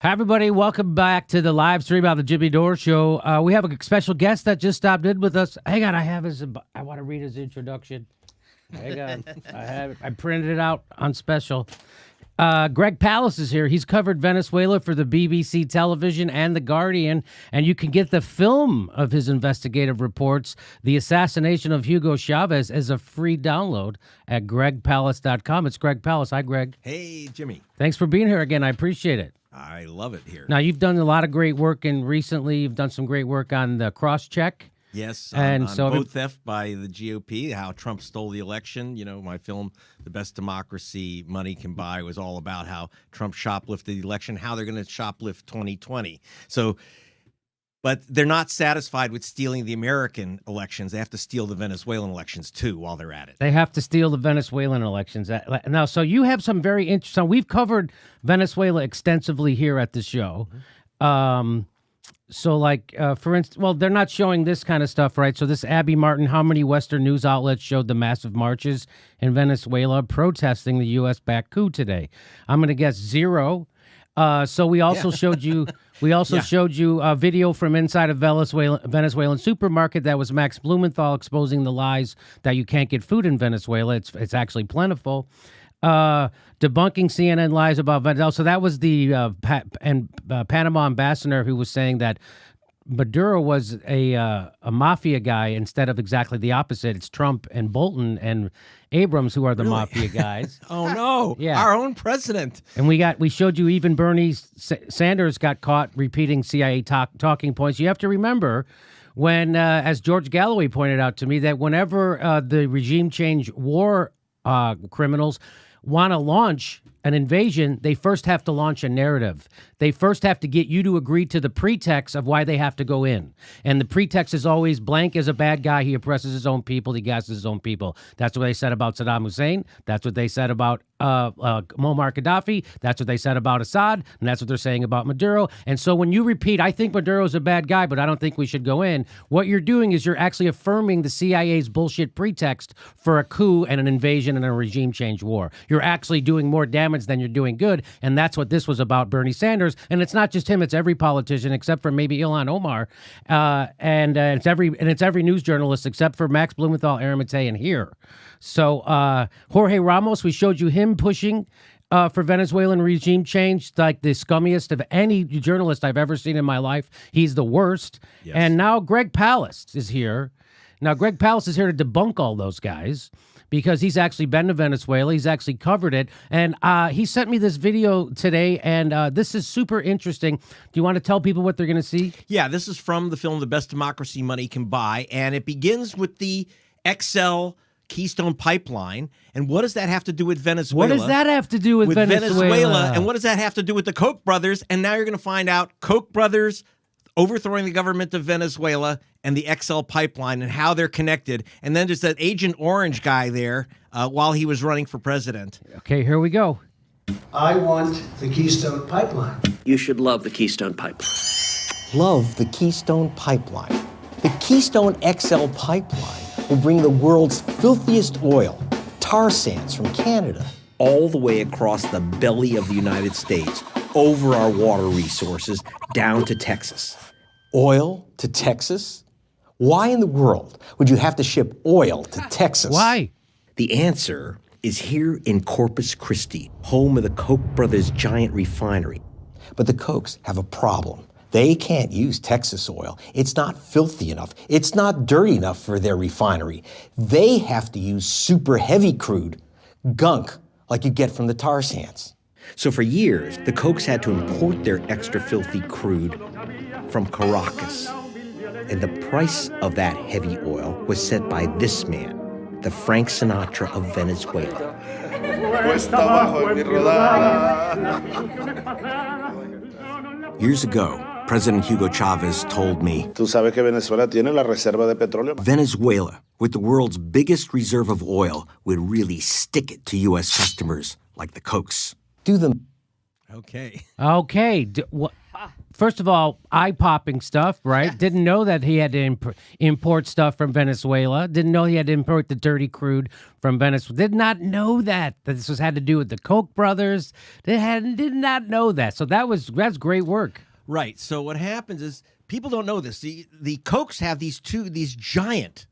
Hi, everybody. Welcome back to the live stream of the Jimmy Dore Show. We have a special guest that just stopped in with us. Hang on, I want to read his introduction. Hang on. I printed it out on special. Greg Palast is here. He's covered Venezuela for the BBC television and The Guardian, and you can get the film of his investigative reports, The Assassination of Hugo Chavez, as a free download at gregpalast.com. It's Greg Palast. Hi, Greg. Hey, Jimmy. Thanks for being here again. I appreciate it. I love it here. Now, you've done a lot of great work, and recently you've done some great work on the cross-check. Yes, and on so vote theft by the GOP, how Trump stole the election. You know, my film, The Best Democracy Money Can Buy, was all about how Trump shoplifted the election, how they're going to shoplift 2020. So, but they're not satisfied with stealing the American elections. They have to steal the Venezuelan elections, too, while they're at it. They have to steal the Venezuelan elections. Now, so you have some very interesting... We've covered Venezuela extensively here at the show. So, like, for instance, well, they're not showing this kind of stuff, right? So this Abby Martin, how many Western news outlets showed the massive marches in Venezuela protesting the U.S.-backed coup today? I'm going to guess 0. So we also showed you... We also showed you a video from inside a Venezuelan supermarket that was Max Blumenthal exposing the lies that you can't get food in Venezuela. It's actually plentiful. Debunking CNN lies about Venezuela. So that was the Panama ambassador who was saying that Maduro was a mafia guy instead of exactly the opposite. It's Trump and Bolton and Abrams who are the mafia guys. Oh no! Yeah, our own president. And we showed you even Bernie Sanders got caught repeating CIA talking points. You have to remember when, as George Galloway pointed out to me, that whenever the regime change war criminals want to launch an invasion, they first have to launch a narrative. They first have to get you to agree to the pretext of why they have to go in. And the pretext is always blank is a bad guy. He oppresses his own people. He gasses his own people. That's what they said about Saddam Hussein. That's what they said about Muammar Gaddafi. That's what they said about Assad. And that's what they're saying about Maduro. And so when you repeat, I think Maduro's a bad guy, but I don't think we should go in, what you're doing is you're actually affirming the CIA's bullshit pretext for a coup and an invasion and a regime change war. You're actually doing more damage than you're doing good. And that's what this was about Bernie Sanders. And it's not just him, it's every politician except for maybe Ilhan Omar. And it's every news journalist except for Max Blumenthal, Aramate, and here. So Jorge Ramos, we showed you him pushing for Venezuelan regime change, like the scummiest of any journalist I've ever seen in my life. He's the worst. Yes. And now Greg Palast is here. Now, Greg Palast is here to debunk all those guys because he's actually been to Venezuela. He's actually covered it. And he sent me this video today, and this is super interesting. Do you want to tell people what they're going to see? Yeah, this is from the film The Best Democracy Money Can Buy, and it begins with the XL Keystone Pipeline. And what does that have to do with Venezuela? What does that have to do with Venezuela? And what does that have to do with the Koch brothers? And now you're going to find out Koch brothers overthrowing the government of Venezuela and the XL pipeline and how they're connected. And then there's that Agent Orange guy there while he was running for president. Okay, here we go. I want the Keystone Pipeline. You should love the Keystone Pipeline. Love the Keystone Pipeline. The Keystone XL pipeline will bring the world's filthiest oil, tar sands from Canada, All the way across the belly of the United States, over our water resources, down to Texas. Oil to Texas? Why in the world would you have to ship oil to Texas? Why? The answer is here in Corpus Christi, home of the Koch brothers' giant refinery. But the Kochs have a problem. They can't use Texas oil. It's not filthy enough. It's not dirty enough for their refinery. They have to use super heavy crude, gunk, like you get from the tar sands. So for years, the Kochs had to import their extra filthy crude from Caracas. And the price of that heavy oil was set by this man, the Frank Sinatra of Venezuela. Years ago, President Hugo Chavez told me, Tú sabes que Venezuela tiene la reserva de petróleo. Venezuela, with the world's biggest reserve of oil, would really stick it to U.S. customers like the Kochs. Do them. Okay. Okay. first of all, eye-popping stuff, right? Didn't know that he had to import stuff from Venezuela. Didn't know he had to import the dirty crude from Venezuela. Did not know that this had to do with the Koch brothers. Did not know that. So that's great work. Right. So what happens is people don't know this. The Kochs have these giant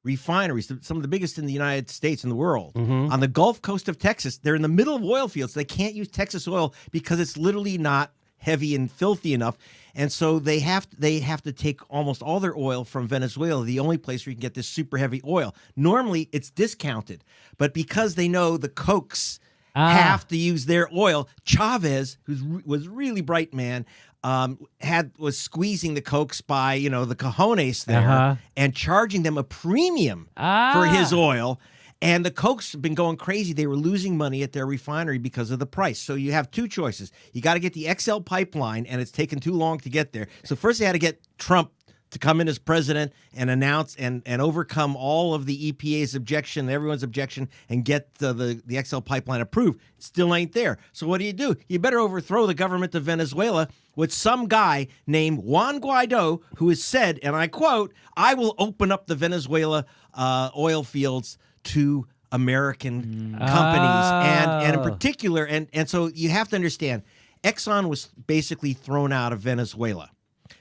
refineries, some of the biggest in the United States and the world, on the Gulf Coast of Texas. They're in the middle of oil fields. They can't use Texas oil because it's literally not heavy and filthy enough, and so they have to take almost all their oil from Venezuela, the only place where you can get this super heavy oil. Normally, it's discounted, but because they know the Kochs have to use their oil, Chavez, who was a really bright man, was squeezing the Kochs by the cojones there and charging them a premium for his oil. And the Kochs have been going crazy. They were losing money at their refinery because of the price. So you have two choices. You got to get the XL pipeline, and it's taken too long to get there. So first they had to get Trump to come in as president and announce and overcome all of the EPA's objection, everyone's objection, and get the XL pipeline approved. It still ain't there. So what do? You better overthrow the government of Venezuela with some guy named Juan Guaido, who has said, and I quote, "I will open up the Venezuela oil fields to American companies," and in particular, and so you have to understand, Exxon was basically thrown out of Venezuela.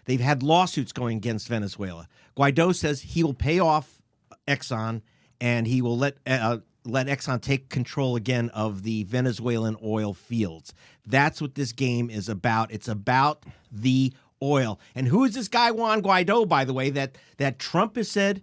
They've had lawsuits going against Venezuela. Guaido says he will pay off Exxon, and he will let Exxon take control again of the Venezuelan oil fields. That's what this game is about. It's about the oil. And who is this guy Juan Guaido, by the way, that Trump has said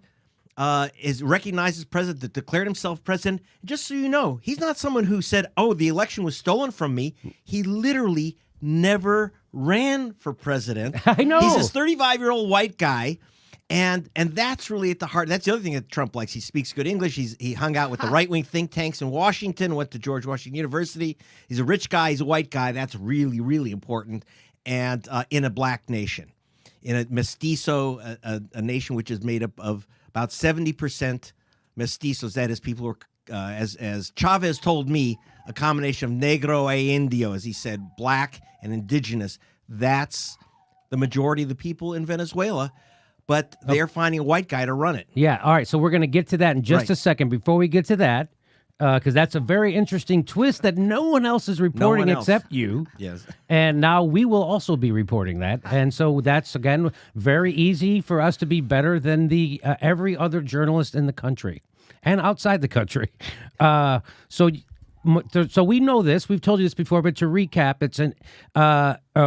is recognized as president, that declared himself president? Just so you know, he's not someone who said, "Oh, the election was stolen from me." He literally never ran for president. I know. He's this 35-year-old white guy, and that's really at the heart. That's the other thing that Trump likes. He speaks good English. He hung out with the right-wing think tanks in Washington, went to George Washington University. He's a rich guy. He's a white guy. That's really, really important. And in a black nation, in a mestizo, a nation which is made up of about 70% mestizos. That is, people who are, as Chavez told me, a combination of negro e indio, as he said, black and indigenous. That's the majority of the people in Venezuela, but they're finding a white guy to run it. Yeah, all right, so we're going to get to that in just a second. Before we get to that, because that's a very interesting twist that no one else is reporting except you. Yes. And now we will also be reporting that. And so that's, again, very easy for us to be better than the every other journalist in the country and outside the country. So we know this. We've told you this before, but to recap, it's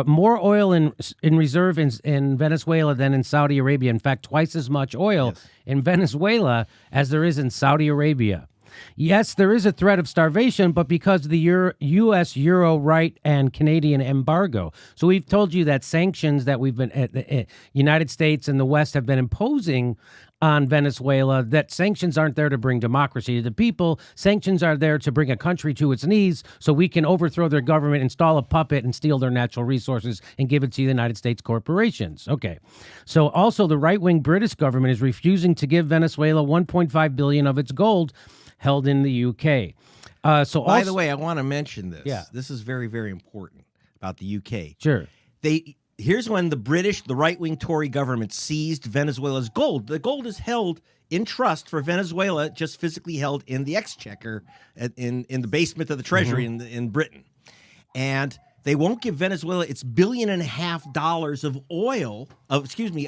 more oil in reserve in Venezuela than in Saudi Arabia. In fact, twice as much oil in Venezuela as there is in Saudi Arabia. Yes, there is a threat of starvation, but because of the U.S. Euro right and Canadian embargo. So we've told you that sanctions that we've been, the United States and the West have been imposing on Venezuela, that sanctions aren't there to bring democracy to the people. Sanctions are there to bring a country to its knees so we can overthrow their government, install a puppet, and steal their natural resources and give it to the United States corporations. Okay. So also the right-wing British government is refusing to give Venezuela $1.5 billion of its gold held in the UK. By the way, I want to mention this. Yeah. This is very, very important about the UK. Sure. Here's when the right-wing Tory government seized Venezuela's gold. The gold is held in trust for Venezuela, just physically held in the exchequer in the basement of the Treasury in Britain. And they won't give Venezuela its $1.5 billion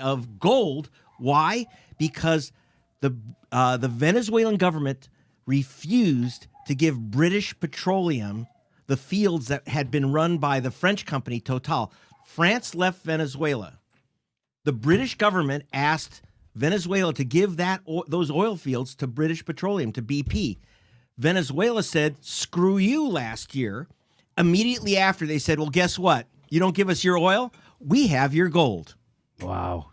of gold. Why? Because the Venezuelan government refused to give British Petroleum the fields that had been run by the French company Total. France left Venezuela. The British government asked Venezuela to give those oil fields to British Petroleum, to BP. Venezuela said, "Screw you," last year. Immediately after, they said, "Well, guess what? You don't give us your oil? We have your gold." Wow.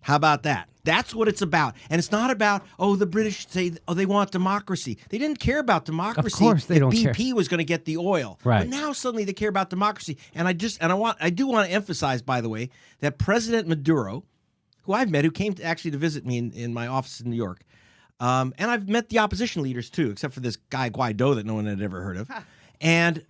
How about that? That's what it's about. And it's not about, the British say, they want democracy. They didn't care about democracy. Of course they don't care. BP was going to get the oil. Right. But now suddenly they care about democracy. And I do want to emphasize, by the way, that President Maduro, who I've met, who came to visit me in my office in New York, and I've met the opposition leaders too, except for this guy Guaido that no one had ever heard of. And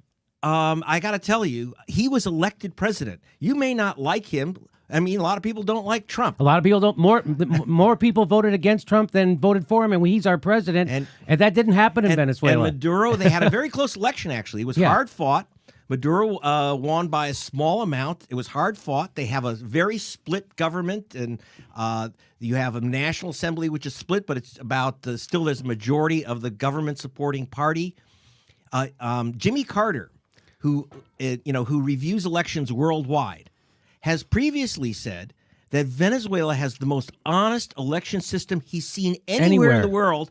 I got to tell you, he was elected president. You may not like him. I mean, a lot of people don't like Trump. A lot of people don't. More people voted against Trump than voted for him, and he's our president. And that didn't happen in Venezuela. And Maduro, they had a very close election, actually. It was hard fought. Maduro won by a small amount. It was hard fought. They have a very split government, and you have a National Assembly, which is split, but it's about still there's a majority of the government supporting party. Jimmy Carter, who reviews elections worldwide, has previously said that Venezuela has the most honest election system he's seen anywhere in the world,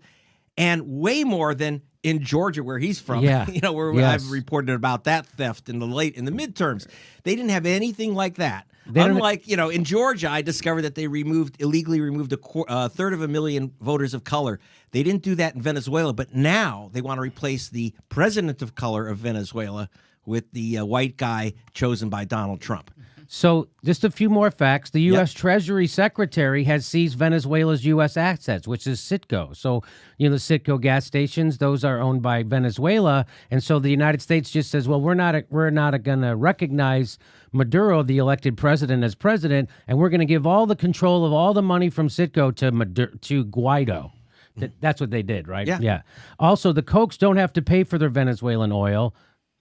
and way more than in Georgia, where he's from. Yeah. I've reported about that theft in the midterms. They didn't have anything like that. Unlike, in Georgia, I discovered that they illegally removed a third of a million voters of color. They didn't do that in Venezuela, but now they want to replace the president of color of Venezuela with the white guy chosen by Donald Trump. So just a few more facts. The U.S. Treasury Secretary has seized Venezuela's U.S. assets, which is Citgo. So, the Citgo gas stations, those are owned by Venezuela. And so the United States just says, well, we're not going to recognize Maduro, the elected president, as president, and we're going to give all the control of all the money from Citgo to Guaido. That's what they did, right? Yeah. Also, the Kochs don't have to pay for their Venezuelan oil.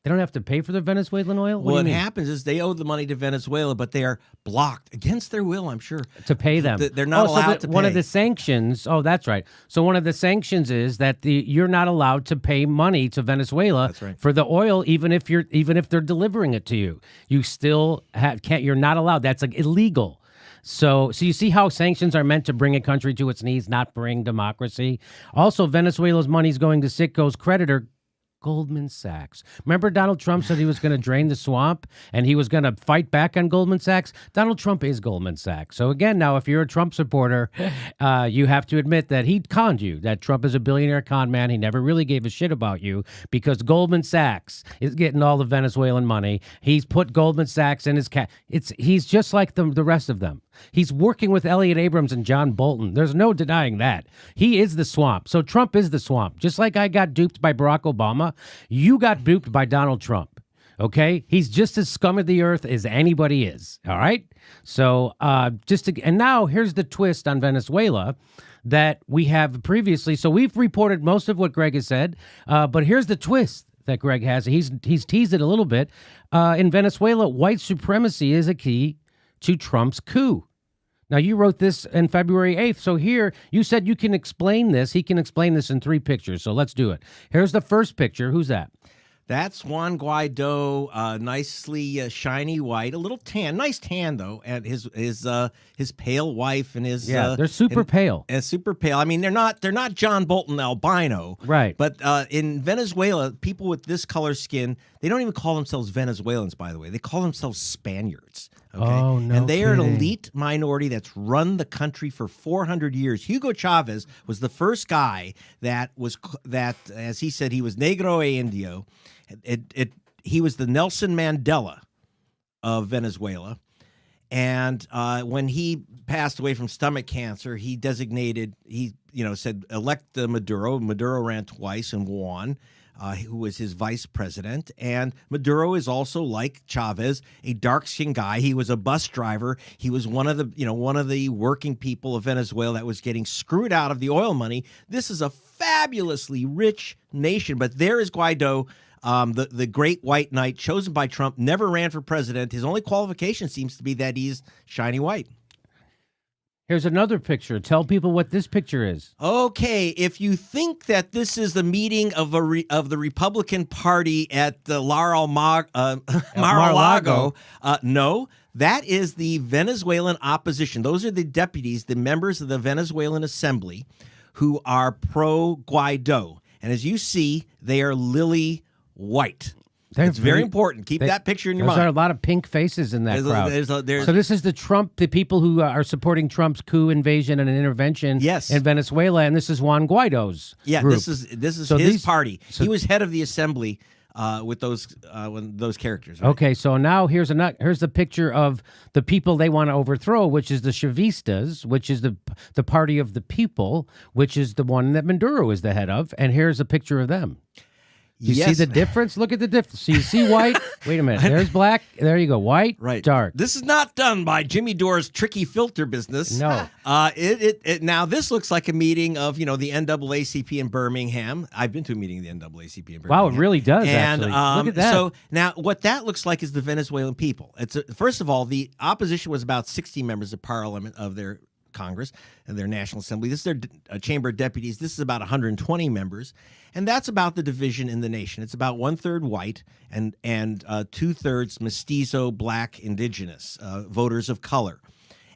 They don't have to pay for their Venezuelan oil? What happens is they owe the money to Venezuela, but they are blocked against their will, I'm sure. To pay them. They're not allowed to pay. One of the sanctions, that's right. So one of the sanctions is that you're not allowed to pay money to Venezuela for the oil, even if they're delivering it to you. You still you're not allowed. That's illegal. So you see how sanctions are meant to bring a country to its knees, not bring democracy. Also, Venezuela's money is going to Citgo's creditor, Goldman Sachs. Remember Donald Trump said he was going to drain the swamp and he was going to fight back on Goldman Sachs? Donald Trump is Goldman Sachs. So again, now if you're a Trump supporter, you have to admit that he conned you, that Trump is a billionaire con man. He never really gave a shit about you because Goldman Sachs is getting all the Venezuelan money. He's put Goldman Sachs in his he's just like the rest of them. He's working with Elliot Abrams and John Bolton. There's no denying that. He is the swamp. So Trump is the swamp. Just like I got duped by Barack Obama, you got duped by Donald Trump. Okay? He's just as scum of the earth as anybody is. All right? So and now here's the twist on Venezuela that we have previously. So we've reported most of what Greg has said, but here's the twist that Greg has. He's teased it a little bit. In Venezuela, white supremacy is a key to Trump's coup. Now, you wrote this on February 8th. So here, you said you can explain this. He can explain this in 3 pictures. So let's do it. Here's the first picture. Who's that? That's Juan Guaido, nicely shiny white, a little tan, nice tan though, and his pale wife and his they're super pale. And super pale. I mean, they're not John Bolton albino, right? But in Venezuela, people with this color skin, they don't even call themselves Venezuelans. By the way, they call themselves Spaniards. Okay? Oh, no And they are an kidding. elite minority that's run the country for 400 years. Hugo Chavez was the first guy that, as he said, he was negro e indio. He was the Nelson Mandela of Venezuela. And when he passed away from stomach cancer, he said, elect Maduro. Maduro ran twice and won. Who was his vice president. And Maduro is also, like Chavez, a dark-skinned guy. He was a bus driver. He was one of the working people of Venezuela that was getting screwed out of the oil money. This is a fabulously rich nation. But there is Guaido, the great white knight chosen by Trump, never ran for president. His only qualification seems to be that he's shiny white. Here's another picture. Tell people what this picture is. Okay, if you think that this is the meeting of the Republican Party at the Mar-a-Lago, no, that is the Venezuelan opposition. Those are the deputies, the members of the Venezuelan Assembly, who are pro-Guaido. And as you see, they are lily white. It's very important. Keep that picture in your mind. There are a lot of pink faces in that crowd. So this is the people who are supporting Trump's coup, invasion, and an intervention in Venezuela, and this is Juan Guaido's group. This is his party. He was head of the assembly with those characters. Right? Okay, so now here's the picture of the people they want to overthrow, which is the Chavistas, which is the party of the people, which is the one that Maduro is the head of, and here's a picture of them. You see Yes. the difference? Look at the difference. So you see white. Wait a minute. There's black. There you go. White, Right. dark. This is not done by Jimmy Dore's tricky filter business. No. Now this looks like a meeting of, the NAACP in Birmingham. I've been to a meeting of the NAACP in Birmingham. Wow, it really does, And actually. Look at that. So now what that looks like is the Venezuelan people. First of all, the opposition was about 60 members of parliament of their Congress and their National Assembly. This is their Chamber of Deputies. This is about 120 members, and that's about the division in the nation. It's about 1/3 white and 2/3 mestizo, black, indigenous voters of color,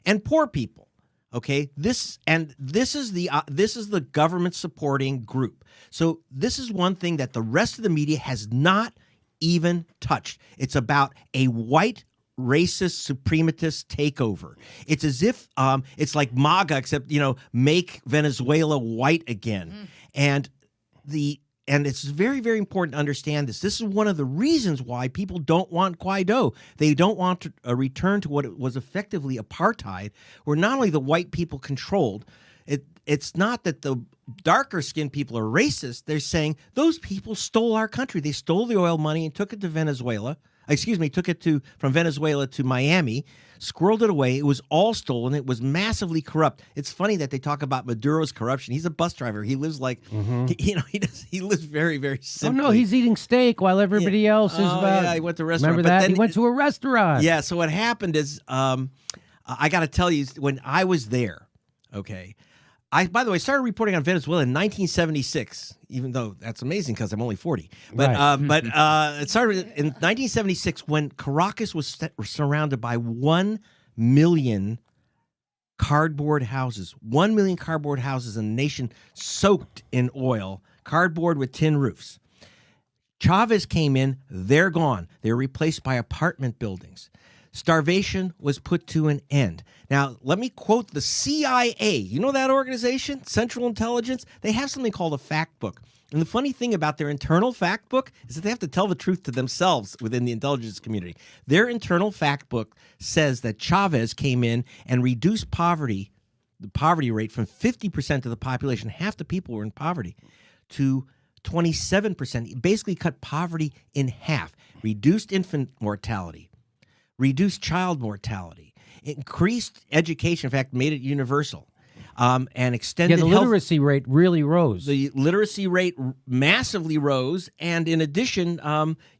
and poor people. Okay, this is the government supporting group. So this is one thing that the rest of the media has not even touched. It's about a white racist suprematist takeover. It's as if it's like MAGA, except make Venezuela white again. And it's very, very important to understand this. This is one of the reasons why people don't want Guaido. They don't want a return to what was effectively apartheid, where not only the white people controlled. It's not that the darker skinned people are racist. They're saying those people stole our country. They stole the oil money and took it to Venezuela. Took it from Venezuela to Miami, squirreled it away. It was all stolen. It was massively corrupt. It's funny that they talk about Maduro's corruption. He's a bus driver. He lives like, he lives very, very simply. Oh, no, he's eating steak while everybody else is about. Yeah, he went to a restaurant. Remember but that? then He went to a restaurant. Yeah, so what happened is, I got to tell you, when I was there, okay, by the way, started reporting on Venezuela in 1976, even though that's amazing because I'm only 40. But Right. It started in 1976 when Caracas was surrounded by 1 million cardboard houses. 1 million cardboard houses in a nation soaked in oil, cardboard with tin roofs. Chavez came in, they're gone. They're replaced by apartment buildings. Starvation was put to an end. Now, let me quote the CIA. You know that organization, Central Intelligence? They have something called a fact book. And the funny thing about their internal fact book is that they have to tell the truth to themselves within the intelligence community. Their internal fact book says that Chavez came in and reduced the poverty rate from 50% of the population, half the people were in poverty, to 27%. He basically cut poverty in half, reduced infant mortality, reduced child mortality, increased education, in fact, made it universal, and extended Yeah, the health. literacy rate really rose. The literacy rate massively rose, and in addition,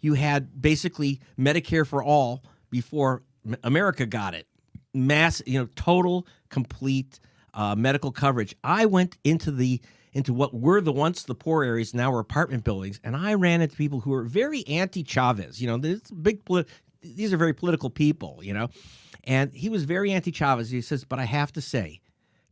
you had basically Medicare for all before America got it. Total, complete medical coverage. I went into what were once the poor areas, now are apartment buildings, and I ran into people who were very anti-Chavez. These are very political people, and he was very anti-Chavez. He says, but I have to say,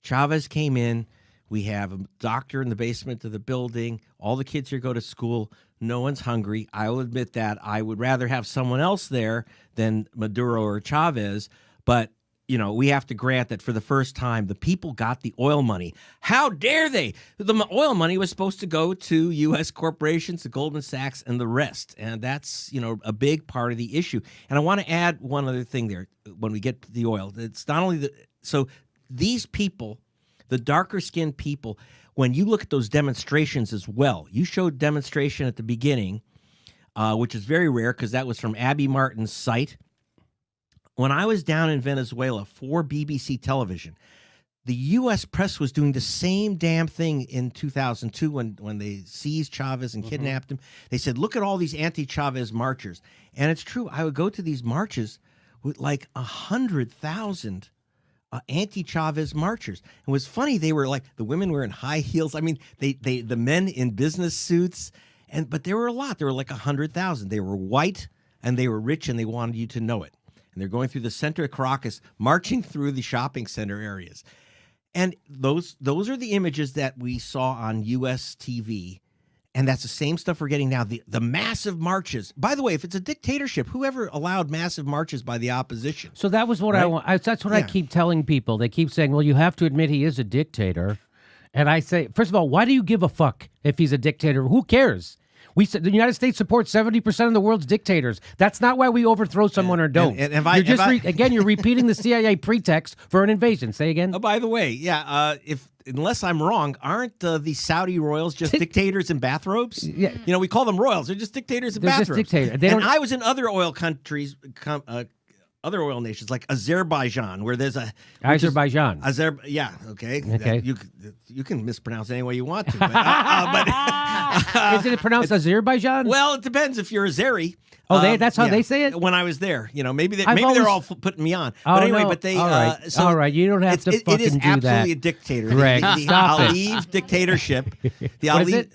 Chavez came in. We have a doctor in the basement of the building. All the kids here go to school. No one's hungry. I will admit that. I would rather have someone else there than Maduro or Chavez. But, we have to grant that for the first time, the people got the oil money. How dare they? The oil money was supposed to go to U.S. corporations, to Goldman Sachs, and the rest. And that's, a big part of the issue. And I want to add one other thing there when we get to the oil. It's not only so these people, the darker skinned people, when you look at those demonstrations as well, you showed demonstration at the beginning, which is very rare because that was from Abby Martin's site. When I was down in Venezuela for BBC television, the U.S. press was doing the same damn thing in 2002 when they seized Chavez and kidnapped him. They said, look at all these anti-Chavez marchers. And it's true. I would go to these marches with like 100,000 anti-Chavez marchers. And it was funny. They were like, the women were in high heels. I mean, the men in business suits. But there were a lot. There were like 100,000. They were white and they were rich and they wanted you to know it. And they're going through the center of Caracas, marching through the shopping center areas. And those are the images that we saw on U.S. TV. And that's the same stuff we're getting now. The massive marches. By the way, if it's a dictatorship, whoever allowed massive marches by the opposition? So that was what I want. That's what I keep telling people. They keep saying, well, you have to admit he is a dictator. And I say, first of all, why do you give a fuck if he's a dictator? Who cares? The United States supports 70% of the world's dictators. That's not why we overthrow someone or don't. and if I- again, you're repeating the CIA pretext for an invasion. Say again. Oh, by the way, yeah, unless I'm wrong, aren't the Saudi royals just dictators in bathrobes? Yeah. You know, we call them royals. They're just dictators in They're just bathrobes. dictators. They And don't- I was in other oil countries, other oil nations like Azerbaijan, where there's Azerbaijan. Yeah, okay. Okay. You can mispronounce it any way you want to. But, Isn't it pronounced Azerbaijan? well, it depends if you're Azeri. Oh, that's how they say it? When I was there, maybe I've they're always- all putting me on. Oh, But anyway, no. but they All right. so All right, you don't have to it is fucking do absolutely that. a dictator. Greg, the stop it. Aliyev dictatorship. The What is Aliyev. it?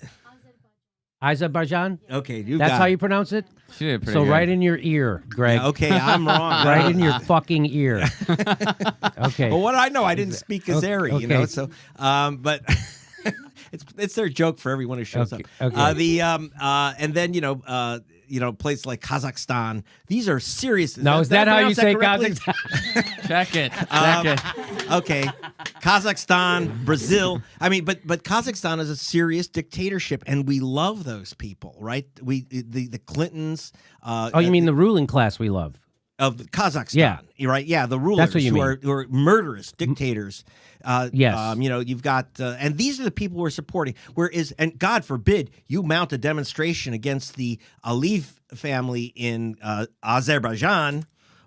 Azerbaijan? Okay, you That's got how it. you pronounce it? She did pretty So good. right in your ear, Greg. Yeah, okay, I'm wrong. Right in your fucking ear. Okay. Well, what I know, I didn't speak Azeri, okay. So, but it's their joke for everyone who shows Okay, up. okay. And then places like Kazakhstan. These are serious. No, is that how you pronounce that say correctly? Kazakhstan? Check it. Okay, Kazakhstan, Brazil. I mean, but Kazakhstan is a serious dictatorship, and we love those people, right? The Clintons. Oh, you mean the ruling class we love? Of Kazakhstan, Yeah. right? Yeah, the rulers That's what you who mean. are murderous dictators. Yes. You've got, and these are the people we're supporting. And God forbid you mount a demonstration against the Aliyev family in Azerbaijan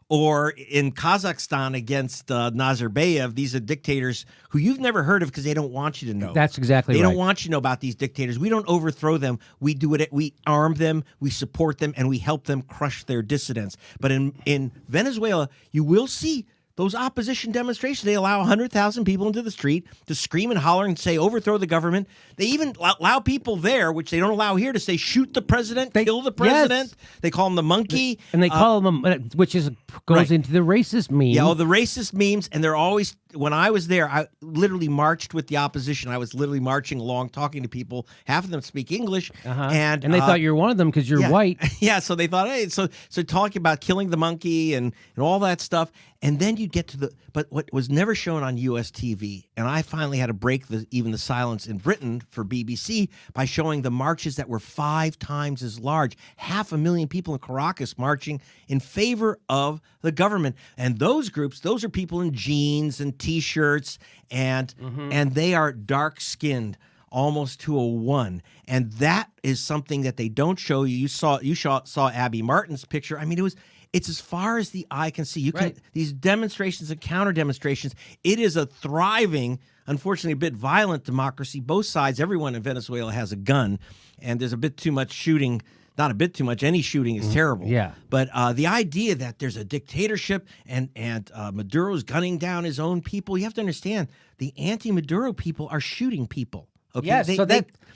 or in Kazakhstan against Nazarbayev. These are dictators who you've never heard of because they don't want you to know. That's exactly They right. don't want you to know about these dictators. We don't overthrow them. We do it. We arm them. We support them, and we help them crush their dissidents. But in Venezuela, you will see those opposition demonstrations. They allow 100,000 people into the street to scream and holler and say, overthrow the government. They even allow people there, which they don't allow here, to say, shoot the president, kill the president. Yes. They call him the monkey. And they call them, which goes right. into the racist meme. Yeah, all the racist memes, and they're always. When I was there, I literally marched with the opposition. I was literally marching along, talking to people. Half of them speak English, and they thought you were one of them because you're yeah. white. Yeah, so they thought, hey, so talking about killing the monkey and all that stuff, and then you get to but what was never shown on U.S. TV, and I finally had to break even the silence in Britain for BBC by showing the marches that were 5 times as large, 500,000 people in Caracas marching in favor of the government, and those groups, those are people in jeans and T-shirts, and they are dark-skinned, almost to a 1, and that is something that they don't show you. You saw Abby Martin's picture. I mean, it's as far as the eye can see. You can these demonstrations and counter demonstrations. It is a thriving, unfortunately, a bit violent democracy. Both sides, everyone in Venezuela has a gun, and there's a bit too much shooting. Not a bit too much. Any shooting is terrible. Yeah. But the idea that there's a dictatorship and Maduro's gunning down his own people, you have to understand the anti-Maduro people are shooting people. Okay. Yes,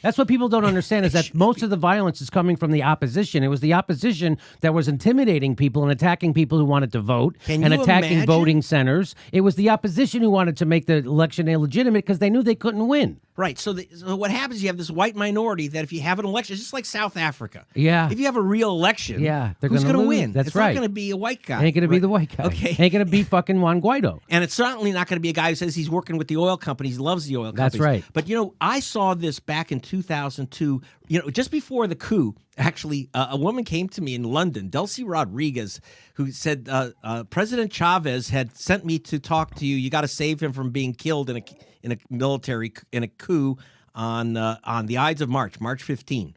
that's what people don't understand is that most of the violence is coming from the opposition. It was the opposition that was intimidating people and attacking people who wanted to vote Can and you attacking imagine? voting centers. It was the opposition who wanted to make the election illegitimate because they knew they couldn't win. Right. So what happens, you have this white minority that if you have an election, it's just like South Africa. Yeah. If you have a real election, Yeah, they're who's gonna going to lose. win? That's it's right. not going to be a white guy. Ain't going to be Right. the white guy. Okay. Ain't going to be fucking Juan Guaido. And it's certainly not going to be a guy who says he's working with the oil companies, he loves the oil companies. That's right. But, I saw this back in 2002, just before the coup. Actually, a woman came to me in London, Delcy Rodriguez, who said, President Chavez had sent me to talk to you. You got to save him from being killed in a coup on the Ides of March 15.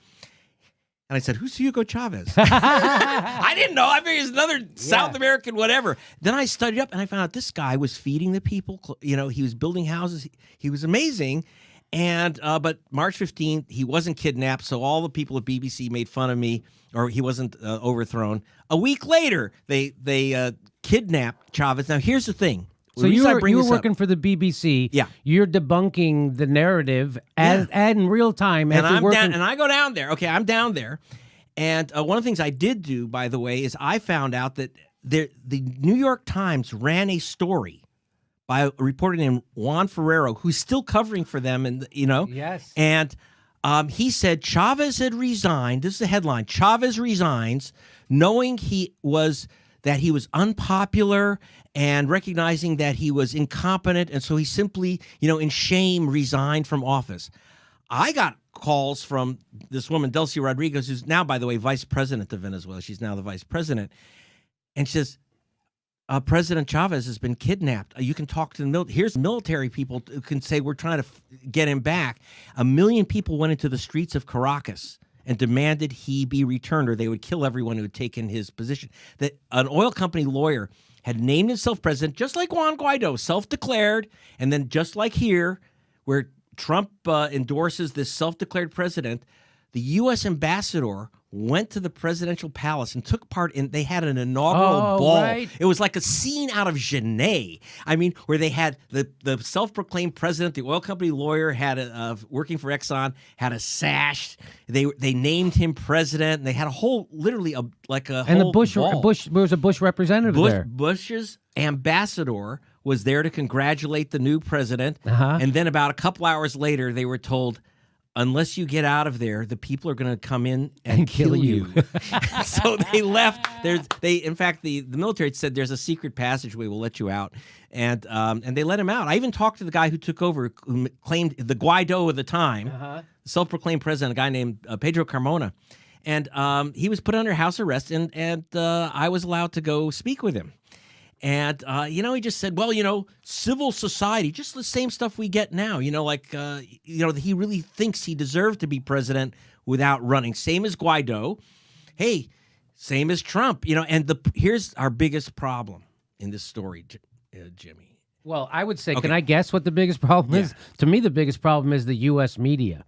And I said, who's Hugo Chavez? I didn't know. I figured it's another South American whatever. Then I studied up and I found out this guy was feeding the people. He was building houses. He was amazing. And but March 15th, he wasn't kidnapped. So all the people at BBC made fun of me, or he wasn't overthrown. A week later, they kidnapped Chavez. Now, here's the thing. So you were working for the BBC. Yeah. You're debunking the narrative in real time. And as you're working. and I go down there. Okay, I'm down there. And one of the things I did do, by the way, is I found out that the New York Times ran a story by a reporter named Juan Ferrero, who's still covering for them, and Yes. And he said Chavez had resigned. This is the headline: Chavez resigns, knowing that he was unpopular and recognizing that he was incompetent, and so he simply, in shame, resigned from office. I got calls from this woman, Delcy Rodriguez, who's now, by the way, vice president of Venezuela. She's now the vice president. And she says, President Chavez has been kidnapped. You can talk to the military. Here's military people who can say we're trying to get him back. 1 million people went into the streets of Caracas and demanded he be returned, or they would kill everyone who had taken his position. That an oil company lawyer had named himself president, just like Juan Guaido, self-declared, and then just like here, where Trump endorses this self-declared president, the U.S. ambassador went to the presidential palace and took part in, they had an inaugural ball. Right. It was like a scene out of Genet. I mean, where they had the self-proclaimed president, the oil company lawyer, had working for Exxon, had a sash. They named him president, and they had a whole, literally a And whole ball. there was a Bush representative there. Bush's ambassador was there to congratulate the new president. And then about a couple hours later, they were told, unless you get out of there, the people are going to come in and kill you. So they left. In fact, the military said there's a secret passageway. We'll let you out, and they let him out. I even talked to the guy who took over, who claimed the Guaido of the time, self-proclaimed president, a guy named Pedro Carmona, and he was put under house arrest, and I was allowed to go speak with him. And, he just said, well, civil society, just the same stuff we get now, he really thinks he deserved to be president without running. Same as Guaido. Hey, same as Trump, and here's our biggest problem in this story, Jimmy. Well, I would say, Can I guess what the biggest problem is? To me, the biggest problem is the U.S. media.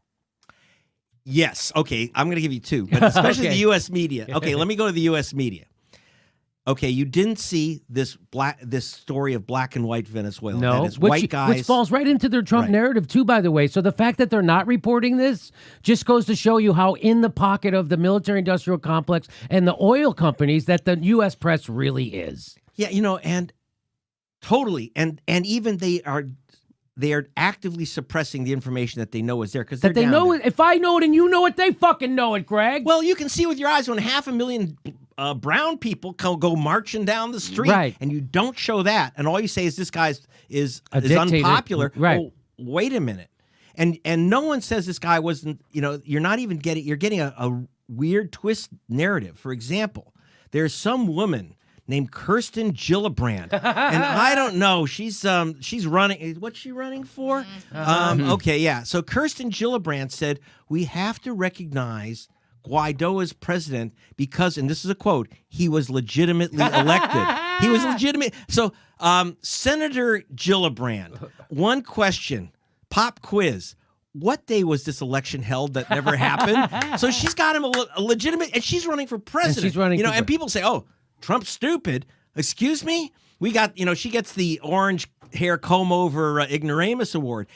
Yes. Okay. I'm going to give you two, but especially the U.S. media. Okay. Let me go to the U.S. media. Okay, you didn't see this story of black and white Venezuela. No, that is white guys. Which falls right into their Trump narrative too, by the way. So the fact that they're not reporting this just goes to show you how in the pocket of the military-industrial complex and the oil companies that the U.S. press really is. Yeah, and totally, and even they are actively suppressing the information that they know is there because they know it. If I know it and you know it, they fucking know it, Greg. Well, you can see with your eyes when 500,000 brown people go marching down the street, right, and you don't show that, and all you say is this guy is unpopular. Right. Well, wait a minute, and no one says this guy wasn't. You're not even getting. You're getting a weird twist narrative. For example, there's some woman named Kirsten Gillibrand, and I don't know. She's running. What's she running for? Okay, yeah. So Kirsten Gillibrand said we have to recognize Guaido as president because, and this is a quote, he was legitimately elected. He was legitimate. So Senator Gillibrand, one question, pop quiz. What day was this election held that never happened? So she's got him a legitimate, and she's running for president. And she's running and people say, oh, Trump's stupid. Excuse me? We got, she gets the orange hair comb over ignoramus award.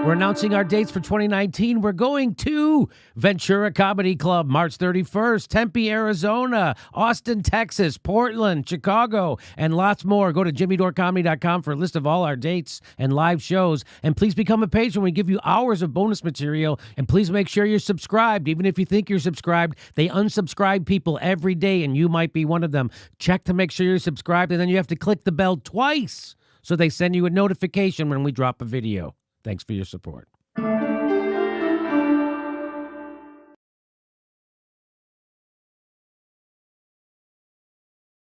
We're announcing our dates for 2019. We're going to Ventura Comedy Club, March 31st, Tempe, Arizona, Austin, Texas, Portland, Chicago, and lots more. Go to jimmydorecomedy.com for a list of all our dates and live shows. And please become a patron. We give you hours of bonus material. And please make sure you're subscribed. Even if you think you're subscribed, they unsubscribe people every day, and you might be one of them. Check to make sure you're subscribed, and then you have to click the bell twice so they send you a notification when we drop a video. Thanks for your support.